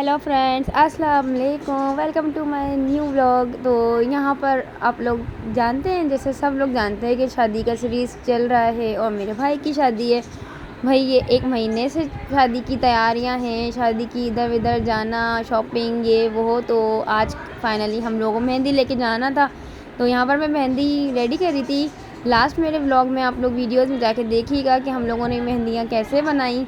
Hello friends, अस्सलाम वालेकुम। Welcome to my new vlog. तो यहाँ पर आप लोग जानते हैं, जैसे सब लोग जानते हैं कि शादी का सीरीज़ चल रहा है और मेरे भाई की शादी है। भाई ये 1 महीने से शादी की तैयारियां हैं, शादी की इधर उधर जाना, शॉपिंग, ये वो। तो आज फाइनली हम लोगों को मेहंदी लेके जाना था। तो यहाँ पर मैं मेहंदी रेडी कर रही थी। लास्ट मेरे व्लॉग में आप लोग वीडियोज़ में जाके देखिएगा कि हम लोगों ने मेहंदियाँ कैसे बनाई,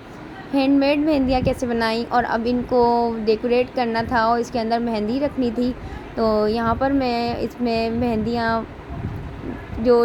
हैंडमेड मेहंदियाँ कैसे बनाई, और अब इनको डेकोरेट करना था और इसके अंदर मेहंदी रखनी थी। तो यहाँ पर मैं इसमें मेहंदियाँ जो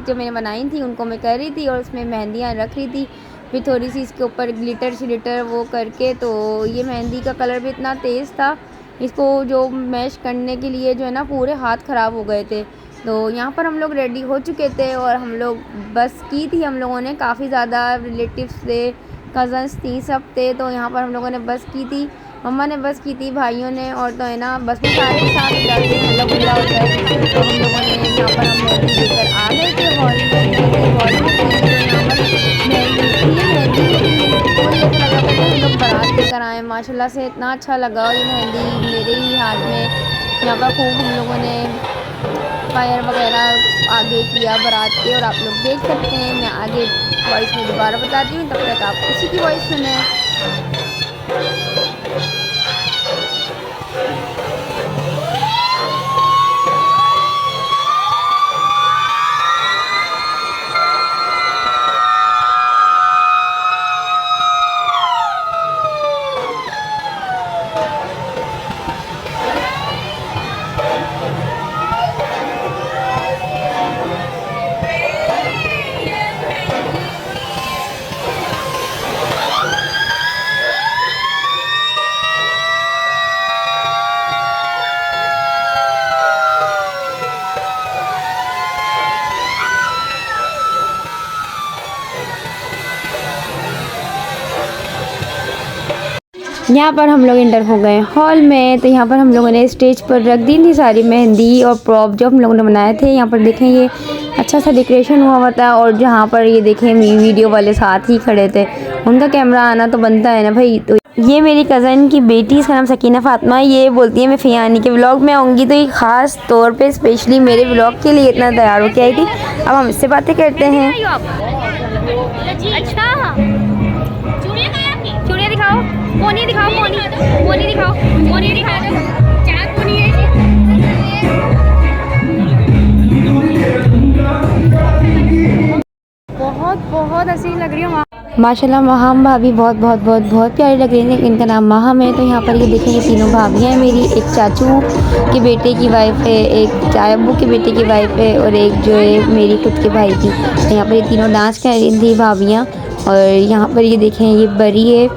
मैंने बनाई थी उनको मैं कर रही थी और उसमें मेहंदियाँ रख रही थी। फिर थोड़ी सी इसके ऊपर ग्लिटर वो करके, तो ये मेहंदी का कलर भी इतना तेज़ था, इसको जो मैश करने के लिए जो है ना पूरे हाथ ख़राब हो गए थे। तो यहाँ पर हम लोग रेडी हो चुके थे और हम लोग बस की थी, हम लोगों ने काफ़ी ज़्यादा रिलेटिव्स थे, कज़न्स थी, सब थे। तो यहाँ पर हम लोगों ने बस की थी, मम्मा ने बस की थी, भाइयों ने, और तो है ना बस में सारे के साथ जाते हल्ला गुल्ला होता है। तो हम लोगों ने यहाँ पर हम मेहंदी लेकर आ गए थे हॉल में। तो यहाँ पर मेहंदी थी, मेहंदी तो ये ऐसा लग रहा था कि हम लोग बारात लेकर आए। माशाल्लाह से इतना अच्छा लगा ये मेहंदी मेरे ही हाथ में। यहाँ पर खूब हम लोगों ने फायर वगैरह आगे किया बारात के, और आप लोग देख सकते हैं। मैं आगे वॉइस में दोबारा बताती हूँ, तब तक आप उसी की वॉइस सुने। यहाँ पर हम लोग इंटर हो गए हॉल में। तो यहाँ पर हम लोगों ने स्टेज पर रख दी थी सारी मेहंदी और प्रॉप जो हम लोगों ने बनाए थे। यहाँ पर देखें ये अच्छा सा डेकोरेशन हुआ था, और जहाँ पर ये देखें वीडियो वाले साथ ही खड़े थे, उनका कैमरा आना तो बनता है ना भाई। तो ये मेरी कज़न की बेटी, इसका नाम सकीना फ़ातिमा। ये बोलती है मैं फ़ियानी के व्लॉग में आऊँगी, तो ये ख़ास तौर पर स्पेशली मेरे व्लॉग के लिए इतना तैयार होकर आई थी। अब हम इससे बातें करते हैं। चूड़ियाँ दिखाओ, पोनी दिखाओ, पोनी दिखाओ, पोनी दिखा दो, 4 पोनी है। बहुत हसीन लग रही हो माशाल्लाह। माहम भाभी बहुत प्यारी लग रही है। इनका नाम माहम है। तो यहाँ पर ये देखें, ये तीनों भाभियाँ हैं मेरी। एक चाचू के बेटे की वाइफ है, एक चायबू के बेटे की वाइफ है, और एक जो है मेरी खुद के भाई की। तो यहाँ पर ये तीनों डांस कर रही थी भाभियाँ। और यहाँ पर ये देखें, ये बरी है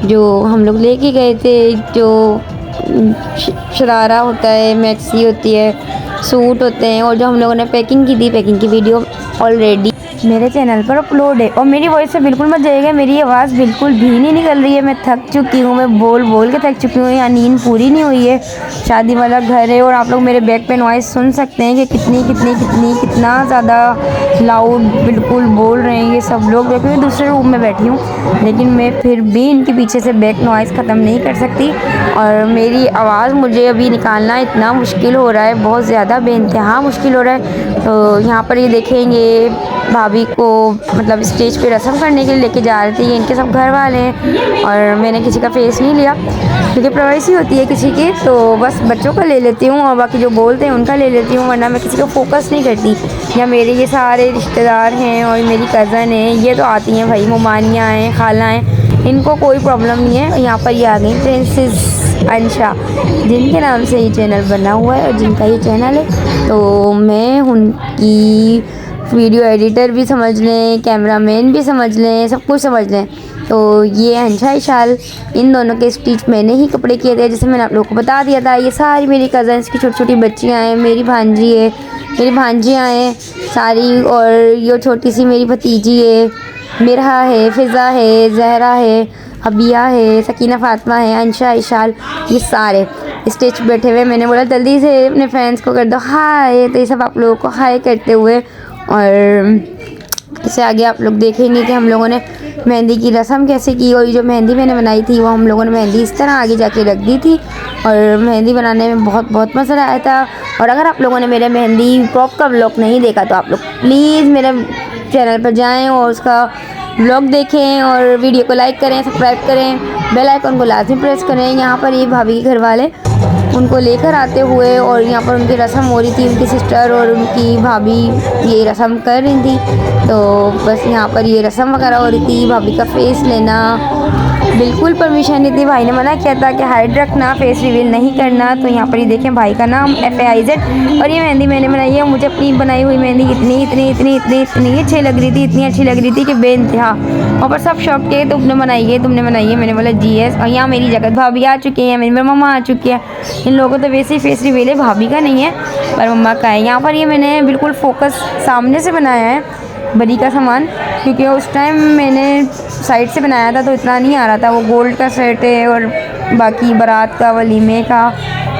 जो हम लोग लेके गए थे, जो शरारा होता है, मैक्सी होती है, सूट होते हैं, और जो हम लोगों ने पैकिंग की थी, पैकिंग की वीडियो ऑलरेडी मेरे चैनल पर अपलोड है। और मेरी वॉइस से बिल्कुल मत जाइएगा, मेरी आवाज़ बिल्कुल भी नहीं निकल रही है। मैं थक चुकी हूँ, मैं बोल के थक चुकी हूँ। यहाँ नींद पूरी नहीं हुई है, शादी वाला घर है। और आप लोग मेरे बैक पे नॉइस सुन सकते हैं कि कितना ज़्यादा लाउड बिल्कुल बोल रहे हैं ये सब लोग, क्योंकि मैं दूसरे रूम में बैठी हूँ। लेकिन मैं फिर भी इनके पीछे से बैक नॉइस ख़त्म नहीं कर सकती, और मेरी आवाज़ मुझे अभी निकालना इतना मुश्किल हो रहा है, बहुत ज़्यादा बेइंतहा मुश्किल हो रहा है। तो यहाँ पर ये देखेंगे भाभी को मतलब स्टेज पे रस्म करने के लिए लेके जा रही थी। इनके सब घर वाले हैं, और मैंने किसी का फेस नहीं लिया क्योंकि प्राइवेसी होती है किसी की। तो बस बच्चों का ले लेती हूँ, और बाकी जो बोलते हैं उनका ले लेती हूँ, वरना मैं किसी को फोकस नहीं करती। या मेरे ये सारे रिश्तेदार हैं और मेरी कज़न है, ये तो आती हैं भाई, ममानियाँ हैं, खाला हैं, इनको कोई प्रॉब्लम नहीं है। यहाँ पर ये आ गई प्रिंसेस अंशा, जिनके नाम से ये चैनल बना हुआ है और जिनका ये चैनल है। तो मैं उनकी वीडियो एडिटर भी समझ लें, कैमरामैन भी समझ लें, सब कुछ समझ लें। तो ये अंशा इशाल, इन दोनों के स्टिच मैंने ही कपड़े किए थे, जैसे मैंने आप लोगों को बता दिया था। ये सारी मेरी कज़न्स की छोटी बच्चियाँ हैं, मेरी भांजी है, मेरी भांजियाँ हैं सारी, और ये छोटी सी मेरी भतीजी है, मिरहा है, फ़िज़ा है, जहरा है, अबिया है, सकीना फ़ातिमा है, अंशा इशाल, ये सारे स्टेज बैठे हुए। मैंने बोला जल्दी से अपने फ्रेंड्स को कर दो हाय, तो ये सब आप लोगों को हाय करते हुए और इससे आगे आप लोग देखेंगे कि हम लोगों ने मेहंदी की रस्म कैसे की, और ये जो मेहंदी मैंने बनाई थी वो हम लोगों ने मेहंदी इस तरह आगे जाके रख दी थी, और मेहंदी बनाने में बहुत बहुत मज़ा आया था। और अगर आप लोगों ने मेरे मेहंदी प्रॉप का व्लॉग नहीं देखा तो आप लोग प्लीज़ मेरे चैनल पर जाएँ और उसका व्लॉग देखें, और वीडियो को लाइक करें, सब्सक्राइब करें, बेल आइकन को लाजमी प्रेस करें। यहाँ पर ये भाभी के घर वाले उनको लेकर आते हुए, और यहाँ पर उनकी रस्म हो रही थी, उनकी सिस्टर और उनकी भाभी ये रस्म कर रही थी। तो बस यहाँ पर ये रस्म वगैरह हो रही थी, भाभी का फेस लेना, बिल्कुल परमिशन नहीं थी, भाई ने मना किया था कि हाइड रखना, फेस रिवील नहीं करना। तो यहाँ पर ये देखें भाई का नाम FAIZ, और ये मेहंदी मैंने बनाई है। मुझे अपनी बनाई हुई मेहंदी इतनी इतनी इतनी इतनी इतनी अच्छी लग रही थी, इतनी अच्छी लग रही थी कि बेइंतहा। और पर सब शौक के तुमने बनाई है, तुमने बनाई है। मैंने बोला जी यस। और यहाँ मेरी जगत भाभी आ चुकी हैं, मेरी मम्मा आ चुकी है। इन लोगों को तो वैसे ही फेस रिवील है, भाभी का नहीं है पर मम्मा का है। यहाँ पर ये मैंने बिल्कुल फोकस सामने से बनाया है बड़ी का सामान, क्योंकि उस टाइम मैंने साइड से बनाया था तो इतना नहीं आ रहा था। वो गोल्ड का सेट है, और बाकी बारात का, वलीमे का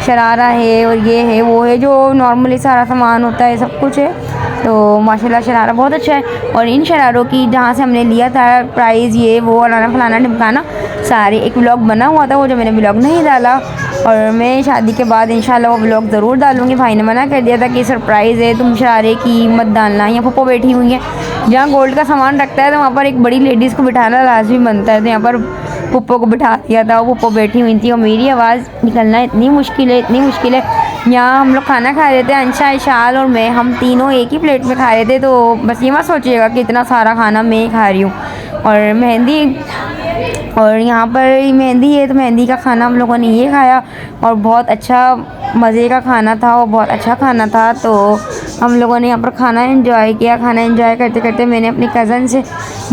शरारा है, और ये है वो है, जो नॉर्मली सारा सामान होता है सब कुछ है। तो माशाल्लाह शरारा बहुत अच्छा है। और इन शरारों की जहाँ से हमने लिया था प्राइस ये वो अलाना फलाना ढिमकाना सारे एक व्लॉग बना हुआ था, वो जो मैंने व्लॉग नहीं डाला। और मैं शादी के बाद इंशाल्लाह वो व्लॉग ज़रूर डालूँगी। भाई ने मना कर दिया था कि सरप्राइज़ है, तुम शरारे की मत डालना। यहाँ पप्पो बैठी हुई हैं, जहाँ गोल्ड का सामान रखता है तो वहाँ पर एक बड़ी लेडीज़ को बिठाना लाजमी बनता है। तो यहाँ पर पप्पो को बिठा दिया था, वो पप्पो बैठी हुई थी। और मेरी आवाज़ निकलना इतनी मुश्किल है, इतनी मुश्किल है। यहाँ हम लोग खाना खा रहे थे, अंशा, इशाल और मैं, हम तीनों एक ही प्लेट में खा रहे थे। तो बस ये मत सोचिएगा कि इतना सारा खाना मैं ही खा रही हूँ। और मेहंदी, और यहाँ पर मेहंदी है तो मेहंदी का खाना हम लोगों ने ये खाया, और बहुत अच्छा मज़े का खाना था, और बहुत अच्छा खाना था। तो हम लोगों ने यहाँ पर खाना एंजॉय किया। खाना एंजॉय करते करते मैंने अपनी कज़न से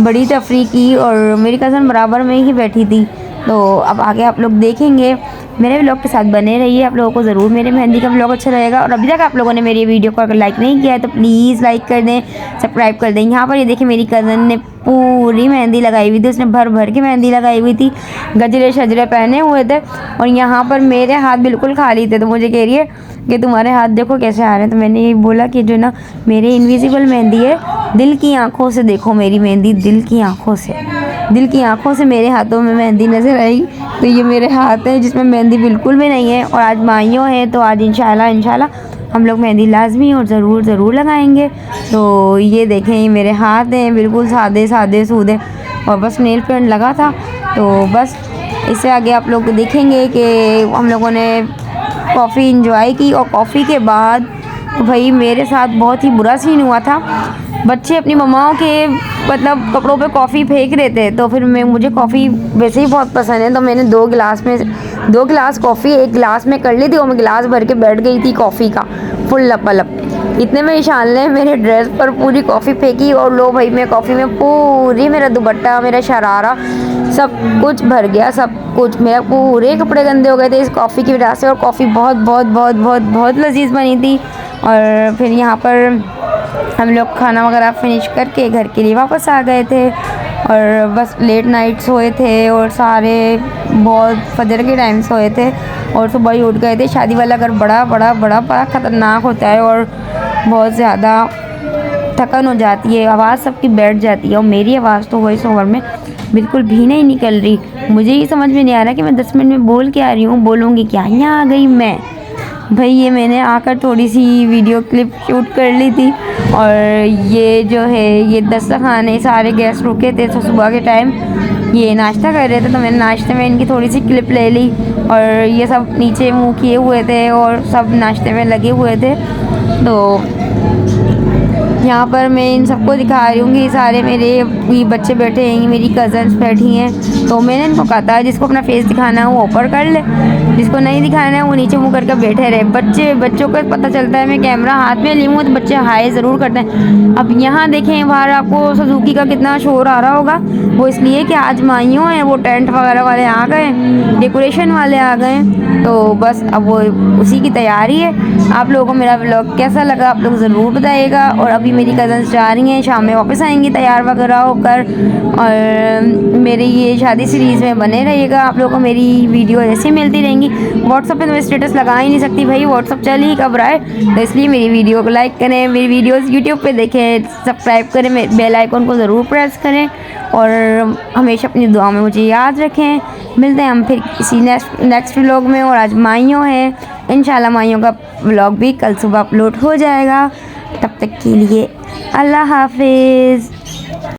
बड़ी तफरी की, और मेरी कज़न बराबर में ही बैठी थी। तो अब आगे आप लोग देखेंगे, मेरे व्लॉग के साथ बने रहिए। आप लोगों को ज़रूर मेरे मेहंदी का व्लॉग अच्छा रहेगा। और अभी तक आप लोगों ने मेरी वीडियो को अगर लाइक नहीं किया है तो प्लीज़ लाइक कर दें, सब्सक्राइब कर दें। यहाँ पर ये देखिए मेरी कज़न ने पूरी मेहंदी लगाई हुई थी, उसने भर भर के मेहंदी लगाई हुई थी, गजरे शजरे पहने हुए थे। और यहाँ पर मेरे हाथ बिल्कुल खाली थे, तो मुझे कह रही है कि तुम्हारे हाथ देखो कैसे आ रहे हैं। तो मैंने ये बोला कि जो ना मेरे इनविजिबल मेहंदी है, दिल की आँखों से देखो मेरी मेहंदी, दिल की आँखों से, दिल की आँखों से मेरे हाथों में मेहंदी नज़र आई। तो ये मेरे हाथ हैं जिसमें मेहंदी बिल्कुल भी नहीं है। और आज माइयों हैं, तो आज इंशाल्लाह हम लोग मेहंदी लाजमी और ज़रूर लगाएंगे। तो ये देखें, ये मेरे हाथ हैं बिल्कुल सादे सादे सूदे, और बस नेल पेंट लगा था। तो बस इससे आगे आप लोग देखेंगे कि हम लोगों ने कॉफ़ी इंजॉय की। और कॉफ़ी के बाद तो भाई मेरे साथ बहुत ही बुरा सीन हुआ था। बच्चे अपनी मम्माओं के मतलब कपड़ों पे कॉफ़ी फेंक रहे थे, तो फिर मुझे कॉफ़ी वैसे ही बहुत पसंद है। तो मैंने 2 गिलास कॉफ़ी एक गिलास में कर ली थी, और मैं गिलास भर के बैठ गई थी कॉफ़ी का फुल लपालप। इतने में ईशान ने मेरे ड्रेस पर पूरी कॉफ़ी फेंकी, और लो भाई मैं कॉफ़ी में पूरी, मेरा दुपट्टा, मेरा शरारा सब कुछ भर गया, सब कुछ, मेरा पूरे कपड़े गंदे हो गए थे इस कॉफ़ी की वजह से। और कॉफ़ी बहुत बहुत बहुत बहुत बहुत लजीज बनी थी। और फिर यहाँ पर हम लोग खाना वगैरह फिनिश करके घर के लिए वापस आ गए थे, और बस लेट नाइट सोए थे, और सारे बहुत फजर के टाइम सोए थे, और सुबह ही उठ गए थे। शादी वाला घर बड़ा बड़ा बड़ा बड़ा ख़तरनाक होता है, और बहुत ज़्यादा थकन हो जाती है, आवाज़ सबकी बैठ जाती है। और मेरी आवाज़ तो वॉइस ओवर में बिल्कुल भी नहीं निकल रही। मुझे ये समझ में नहीं आ रहा कि मैं 10 मिनट में बोल के आ रही हूँ, बोलूँगी क्या। यहाँ आ गई मैं भाई, ये मैंने आकर थोड़ी सी वीडियो क्लिप शूट कर ली थी। और ये जो है ये दस्तरखाने सारे गेस्ट रुके थे, तो सुबह के टाइम ये नाश्ता कर रहे थे, तो मैंने नाश्ते में इनकी थोड़ी सी क्लिप ले ली। और ये सब नीचे मुँह किए हुए थे, और सब नाश्ते में लगे हुए थे। तो यहाँ पर मैं इन सबको दिखा रही हूँ कि सारे मेरे ये बच्चे बैठे हैं, मेरी कज़न्स बैठी हैं। तो मैंने इनको कहा था जिसको अपना फेस दिखाना है वो ऊपर कर ले, जिसको नहीं दिखाना है वो नीचे मुँह करके बैठे रहे। बच्चों को पता चलता है मैं कैमरा हाथ में ली हूँ तो बच्चे हाय ज़रूर करते हैं। अब यहाँ देखें बाहर आपको सुजुकी का कितना शोर आ रहा होगा, वो इसलिए कि आज माइयों हैं, वो टेंट वगैरह वाले आ गए, डेकोरेशन वाले आ गए। तो बस अब वो उसी की तैयारी है। आप लोगों को मेरा व्लॉग कैसा लगा आप लोग ज़रूर बताइएगा। और अभी मेरी कज़न्स जा रही हैं, शाम में वापस आएंगी तैयार वगैरह होकर। और मेरी ये शादी सीरीज़ में बने रहिएगा, आप लोगों को मेरी वीडियो ऐसे मिलती रहेंगी। व्हाट्सअप पे तो मैं स्टेटस लगा ही नहीं सकती भाई, व्हाट्सअप चल ही कब रहा है, तो इसलिए मेरी वीडियो को लाइक करें, मेरी वीडियोज़ यूट्यूब पर देखें, सब्सक्राइब करें, बेल आइकन को ज़रूर प्रेस करें और हमेशा अपनी दुआ में मुझे याद रखें। मिलते हैं हम फिर किसी नेक्स्ट व्लॉग में। और आज माइयों है, इंशाल्लाह माइयों का व्लॉग भी कल सुबह अपलोड हो जाएगा। तब तक के लिए अल्लाह हाफिज़।